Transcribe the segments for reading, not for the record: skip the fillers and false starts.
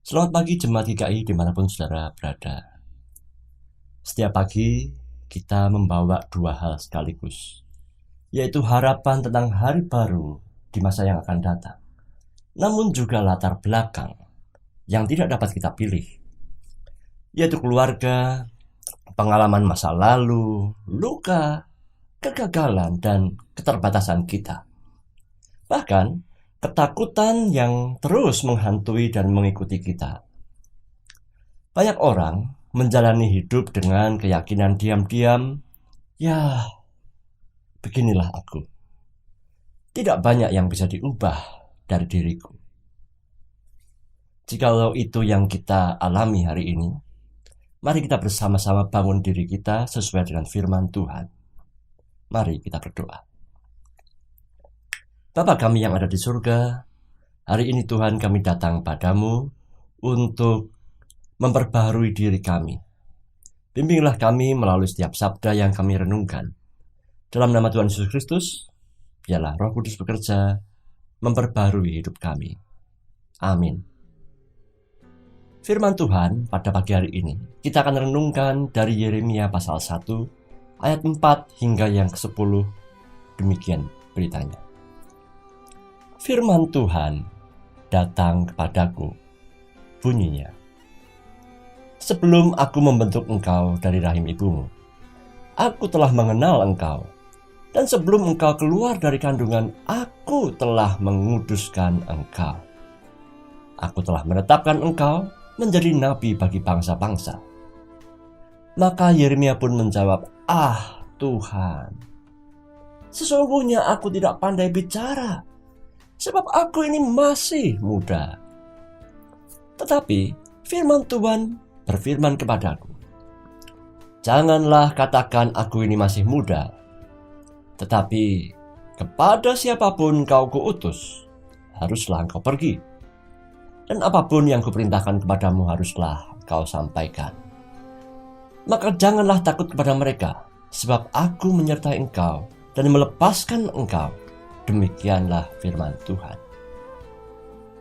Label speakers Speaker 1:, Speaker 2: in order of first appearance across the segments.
Speaker 1: Selamat pagi Jemaat GKI dimanapun saudara berada. Setiap pagi kita membawa dua hal sekaligus, yaitu harapan tentang hari baru di masa yang akan datang, namun juga latar belakang yang tidak dapat kita pilih, yaitu keluarga, pengalaman masa lalu, luka, kegagalan, dan keterbatasan kita. Bahkan ketakutan yang terus menghantui dan mengikuti kita. Banyak orang menjalani hidup dengan keyakinan diam-diam, ya beginilah aku. Tidak banyak yang bisa diubah dari diriku. Jikalau itu yang kita alami hari ini, mari kita bersama-sama bangun diri kita sesuai dengan firman Tuhan. Mari kita berdoa. Bapa kami yang ada di surga, hari ini Tuhan kami datang padamu untuk memperbaharui diri kami. Bimbinglah kami melalui setiap sabda yang kami renungkan. Dalam nama Tuhan Yesus Kristus, biarlah Roh Kudus bekerja, memperbaharui hidup kami. Amin. Firman Tuhan pada pagi hari ini, kita akan renungkan dari Yeremia pasal 1, ayat 4 hingga yang ke-10. Demikian beritanya. Firman Tuhan datang kepadaku, bunyinya. Sebelum aku membentuk engkau dari rahim ibumu, aku telah mengenal engkau. Dan sebelum engkau keluar dari kandungan, aku telah menguduskan engkau. Aku telah menetapkan engkau menjadi nabi bagi bangsa-bangsa. Maka Yeremia pun menjawab, "Ah Tuhan, sesungguhnya aku tidak pandai bicara, sebab aku ini masih muda." Tetapi firman Tuhan berfirman kepadaku, "Janganlah katakan aku ini masih muda, tetapi kepada siapapun kau kuutus, haruslah engkau pergi. Dan apapun yang kuperintahkan kepadamu haruslah kau sampaikan. Maka janganlah takut kepada mereka, sebab aku menyertai engkau dan melepaskan engkau." Demikianlah firman Tuhan.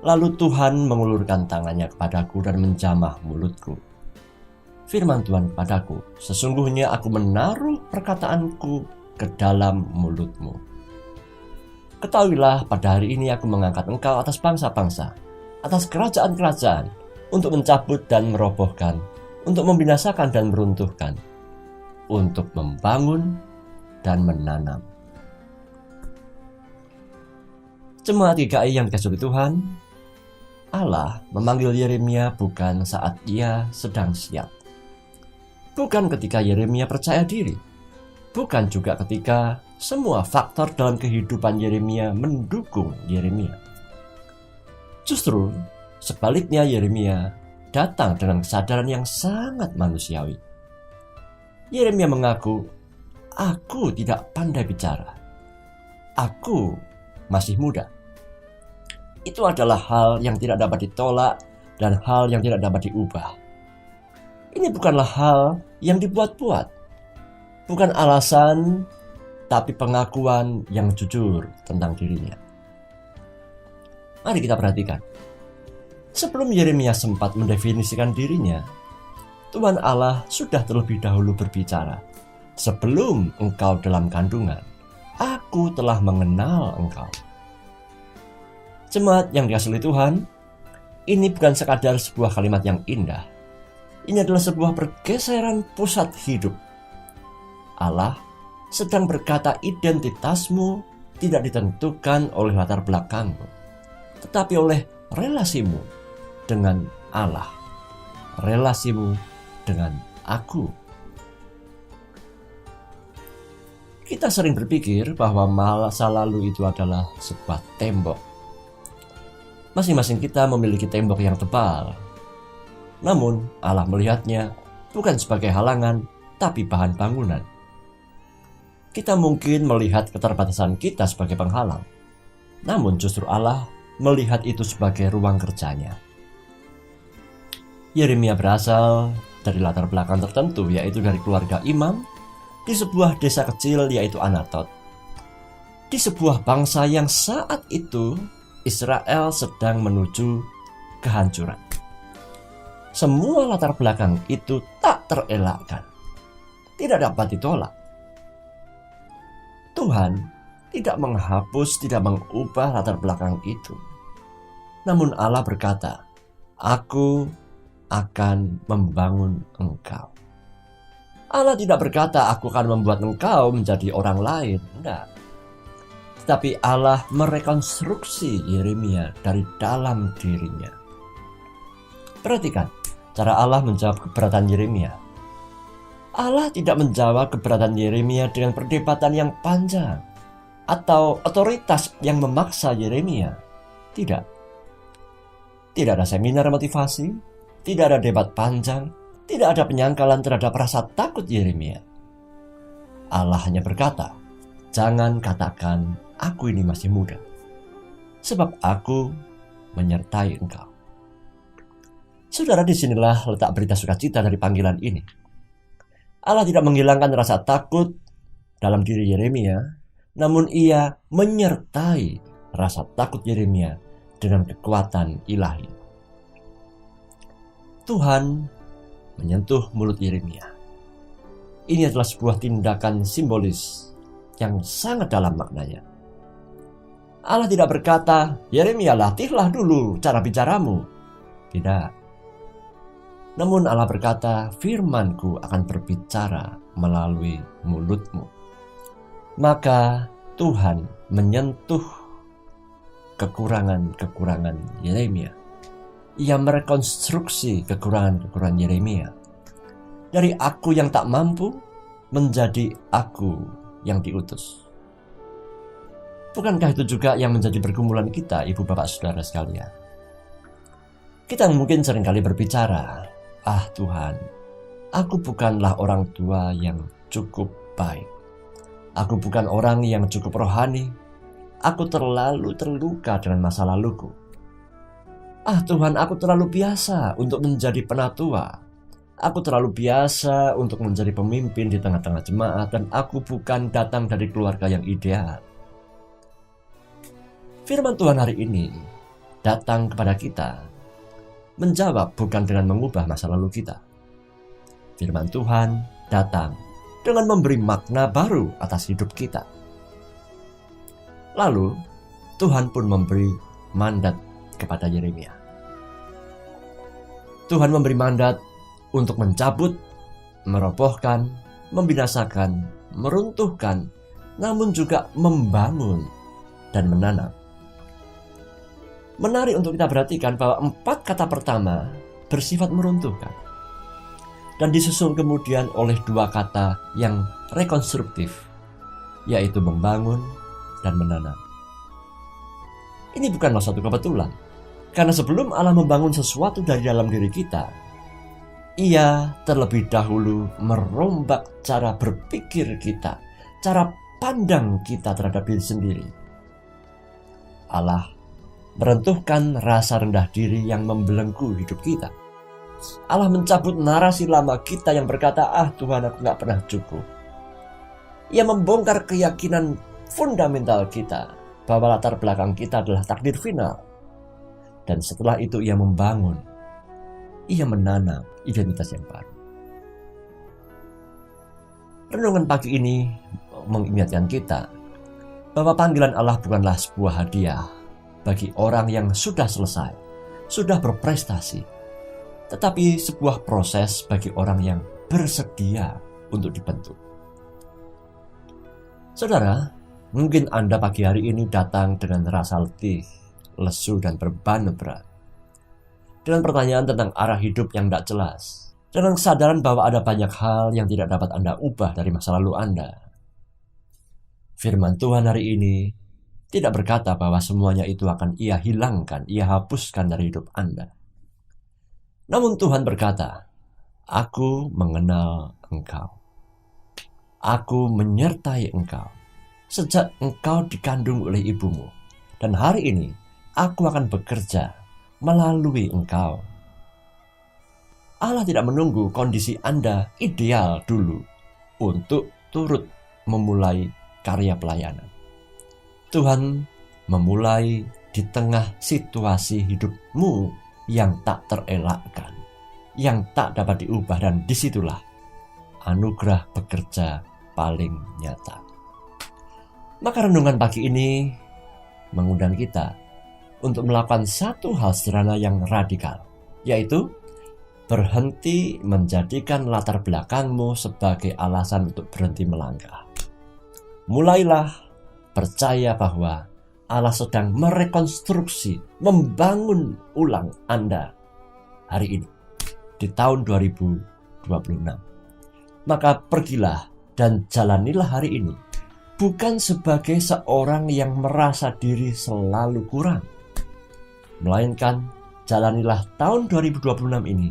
Speaker 1: Lalu Tuhan mengulurkan tangannya kepadaku dan menjamah mulutku. Firman Tuhan kepadaku, "Sesungguhnya aku menaruh perkataanku ke dalam mulutmu. Ketahuilah pada hari ini aku mengangkat engkau atas bangsa-bangsa, atas kerajaan-kerajaan, untuk mencabut dan merobohkan, untuk membinasakan dan meruntuhkan, untuk membangun dan menanam." Jemaat GKI yang dikasihi Tuhan, Allah memanggil Yeremia bukan saat ia sedang siap. Bukan ketika Yeremia percaya diri. Bukan juga ketika semua faktor dalam kehidupan Yeremia mendukung Yeremia. Justru sebaliknya, Yeremia datang dengan kesadaran yang sangat manusiawi. Yeremia mengaku, "Aku tidak pandai bicara. Aku masih muda." Itu adalah hal yang tidak dapat ditolak dan hal yang tidak dapat diubah. Ini bukanlah hal yang dibuat-buat. Bukan alasan, tapi pengakuan yang jujur tentang dirinya. Mari kita perhatikan. Sebelum Yeremia sempat mendefinisikan dirinya, Tuhan Allah sudah terlebih dahulu berbicara. "Sebelum engkau dalam kandungan, aku telah mengenal engkau." Jemaat yang dikasihi Tuhan, ini bukan sekadar sebuah kalimat yang indah. Ini adalah sebuah pergeseran pusat hidup. Allah sedang berkata, identitasmu tidak ditentukan oleh latar belakangmu, tetapi oleh relasimu dengan Allah, relasimu dengan aku. Kita sering berpikir bahwa masa lalu itu adalah sebuah tembok. Masing-masing kita memiliki tembok yang tebal. Namun Allah melihatnya bukan sebagai halangan, tapi bahan bangunan. Kita mungkin melihat keterbatasan kita sebagai penghalang, namun justru Allah melihat itu sebagai ruang kerjanya. Yeremia berasal dari latar belakang tertentu, yaitu dari keluarga imam di sebuah desa kecil yaitu Anatot, di sebuah bangsa yang saat itu Israel sedang menuju kehancuran. semua latar belakang itu tak terelakkan, tidak dapat ditolak. Tuhan tidak menghapus, tidak mengubah latar belakang itu. Namun Allah berkata, "Aku akan membangun engkau." Allah tidak berkata, "Aku akan membuat engkau menjadi orang lain." Enggak. Tetapi Allah merekonstruksi Yeremia dari dalam dirinya. Perhatikan cara Allah menjawab keberatan Yeremia. Allah tidak menjawab keberatan Yeremia dengan perdebatan yang panjang atau otoritas yang memaksa Yeremia. Tidak. Tidak ada seminar motivasi, tidak ada debat panjang, tidak ada penyangkalan terhadap rasa takut Yeremia. Allah hanya berkata, "Jangan katakan, aku ini masih muda, sebab aku menyertai engkau." Saudara, disinilah letak berita sukacita dari panggilan ini. Allah tidak menghilangkan rasa takut dalam diri Yeremia, namun ia menyertai rasa takut Yeremia dengan kekuatan ilahi. Tuhan menyentuh mulut Yeremia. Ini adalah sebuah tindakan simbolis yang sangat dalam maknanya. Allah tidak berkata, "Yeremia, latihlah dulu cara bicaramu." Tidak. Namun Allah berkata, "Firman-Ku akan berbicara melalui mulutmu." Maka Tuhan menyentuh kekurangan-kekurangan Yeremia. Ia merekonstruksi kekurangan-kekurangan Yeremia. Dari aku yang tak mampu menjadi aku yang diutus. Bukankah itu juga yang menjadi pergumulan kita, ibu bapak saudara sekalian? Kita mungkin seringkali berbicara, Tuhan, aku bukanlah orang tua yang cukup baik. Aku bukan orang yang cukup rohani. Aku terlalu terluka dengan masa laluku. Tuhan, aku terlalu biasa untuk menjadi penatua. Aku terlalu biasa untuk menjadi pemimpin di tengah-tengah jemaat, dan aku bukan datang dari keluarga yang ideal." Firman Tuhan hari ini datang kepada kita, menjawab bukan dengan mengubah masa lalu kita. Firman Tuhan datang dengan memberi makna baru atas hidup kita. Lalu Tuhan pun memberi mandat kepada Yeremia. Tuhan memberi mandat untuk mencabut, merobohkan, membinasakan, meruntuhkan, namun juga membangun dan menanam. Menarik untuk kita perhatikan bahwa 4 kata pertama bersifat meruntuhkan, dan disusul kemudian oleh 2 kata yang rekonstruktif, yaitu membangun dan menanam. Ini bukanlah suatu kebetulan, karena sebelum Allah membangun sesuatu dari dalam diri kita, Ia terlebih dahulu merombak cara berpikir kita, cara pandang kita terhadap diri sendiri. Allah meruntuhkan rasa rendah diri yang membelenggu hidup kita. Allah mencabut narasi lama kita yang berkata, "Tuhan, aku gak pernah cukup." Ia membongkar keyakinan fundamental kita bahwa latar belakang kita adalah takdir final. Dan setelah itu ia membangun, ia menanam identitas yang baru. Renungan pagi ini mengingatkan kita bahwa panggilan Allah bukanlah sebuah hadiah bagi orang yang sudah selesai, sudah berprestasi, tetapi sebuah proses bagi orang yang bersedia untuk dibentuk. Saudara, mungkin Anda pagi hari ini datang dengan rasa letih, lesu, dan beban berat, dengan pertanyaan tentang arah hidup yang tidak jelas, dengan kesadaran bahwa ada banyak hal yang tidak dapat Anda ubah dari masa lalu Anda. Firman Tuhan hari ini tidak berkata bahwa semuanya itu akan Ia hilangkan, Ia hapuskan dari hidup Anda. Namun Tuhan berkata, "Aku mengenal engkau. Aku menyertai engkau sejak engkau dikandung oleh ibumu. Dan hari ini aku akan bekerja melalui engkau." Allah tidak menunggu kondisi Anda ideal dulu untuk turut memulai karya pelayanan. Tuhan memulai di tengah situasi hidupmu yang tak terelakkan. yang tak dapat diubah, dan disitulah anugerah bekerja paling nyata. Maka renungan pagi ini mengundang kita untuk melakukan satu hal sederhana yang radikal, yaitu berhenti menjadikan latar belakangmu sebagai alasan untuk berhenti melangkah. Mulailah percaya bahwa Allah sedang merekonstruksi, membangun ulang Anda hari ini, di tahun 2026. Maka pergilah dan jalanilah hari ini, bukan sebagai seorang yang merasa diri selalu kurang, melainkan jalanilah tahun 2026 ini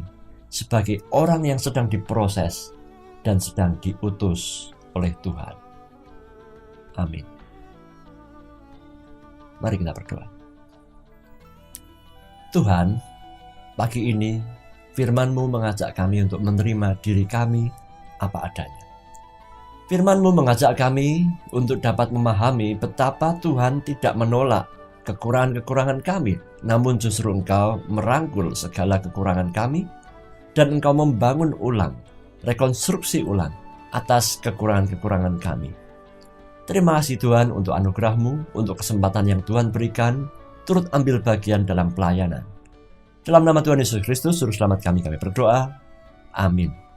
Speaker 1: sebagai orang yang sedang diproses dan sedang diutus oleh Tuhan. Amin. Mari kita berdoa. Tuhan, pagi ini firman-Mu mengajak kami untuk menerima diri kami apa adanya. Firman-Mu mengajak kami untuk dapat memahami betapa Tuhan tidak menolak kekurangan-kekurangan kami, namun justru Engkau merangkul segala kekurangan kami dan Engkau membangun ulang, rekonstruksi ulang atas kekurangan-kekurangan kami. Terima kasih Tuhan untuk anugerah-Mu, untuk kesempatan yang Tuhan berikan, turut ambil bagian dalam pelayanan. Dalam nama Tuhan Yesus Kristus, Juru Selamat kami berdoa. Amin.